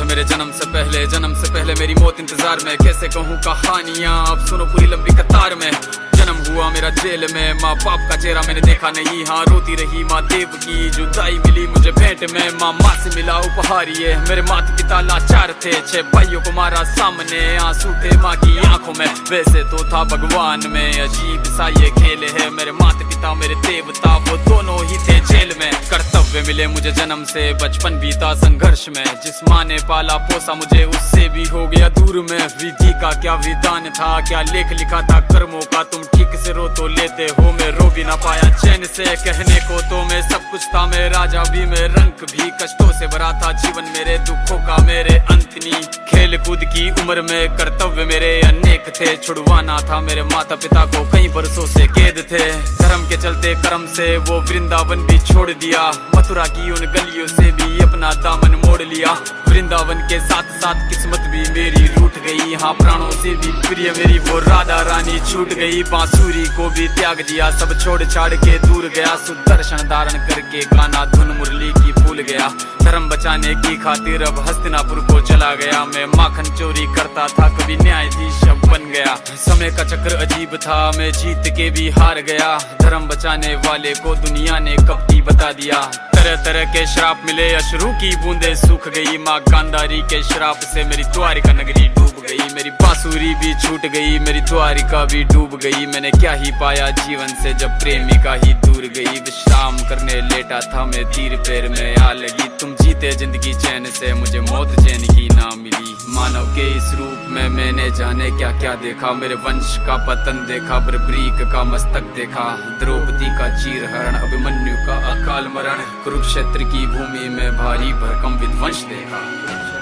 है मेरे जन्म से पहले मेरी मौत इंतजार में। कैसे कहूँ कहानियाँ, अब सुनो पूरी लंबी कतार में। जन्म हुआ मेरा जेल में, माँ बाप का चेहरा मैंने देखा नहीं। हाँ रोती रही माँ देव की, जुदाई मिली मुझे भेंट में। माँ से मिला उपहार ये, मेरे माता पिता लाचार थे। 6 भाइयों को मारा सामने, आंसू थे माँ की आंखों में। वैसे तो था भगवान में, अजीब सा ये खेल है। मेरे माता पिता मेरे देवता, वो दोनों ही थे जेल में। कर्तव्य मिले मुझे जन्म से, बचपन बीता संघर्ष में। जिस माँ ने पाला पोसा मुझे, उससे भी हो गया दूर में। विधि का क्या विधान था, क्या लेख लिखा था कर्मों का। तुम ठीक से रो तो लेते हो, मैं रो भी ना पाया चैन से। कहने को तो मैं सब कुछ था, मैं राजा भी, मैं रंक भी। कष्टों से भरा था जीवन मेरे, दुखों का मेरे अंत नहीं। खेल कूद की उम्र में कर्तव्य मेरे अनेक थे। छुड़वाना था मेरे माता पिता को, कई बरसों से कैद थे। धर्म के चलते कर्म से वो वृंदावन भी छोड़ दिया। मथुरा की उन गलियों से भी अपना दामन मोड़ लिया। वृंदावन के साथ साथ किस्मत भी मेरी रूठ गई। हाँ प्राणों से भी प्रिय मेरी वो राधा रानी छूट गई। बांसुरी को भी त्याग दिया, सब छोड़ छाड़ के दूर गया। सुदर्शन धारण करके गाना धुन मुरली की भूल गया। धर्म बचाने की खातिर अब हस्तिनापुर को चला गया। मैं माखन चोरी करता था, कभी न्यायाधीश अब बन गया। समय का चक्र अजीब था, मैं जीत के भी हार गया। धर्म बचाने वाले को दुनिया ने कपटी बता दिया। तरह तरह के श्राप मिले, अश्रु की बूंदे सूख गई। माँ गांधारी के श्राप से मेरी द्वारिका नगरी डूब गई। मेरी बांसुरी भी छूट गई, मेरी द्वारिका भी डूब गई। मैंने क्या ही पाया जीवन से, जब प्रेमिका ही दूर गई। विश्राम करने लेटा था मैं, तीर पैर में आ लगी। तुम जीते जिंदगी चैन से, मुझे मौत चैन की ना मिली। मानव के इस रूप में मैंने जाने क्या क्या देखा। मेरे वंश का पतन देखा, बर्बरीक का मस्तक देखा। द्रौपदी का चीरहरण, अभिमन्यु का अकाल मरण। कुरुक्षेत्र की भूमि में भारी भरकम विध्वंस देखा।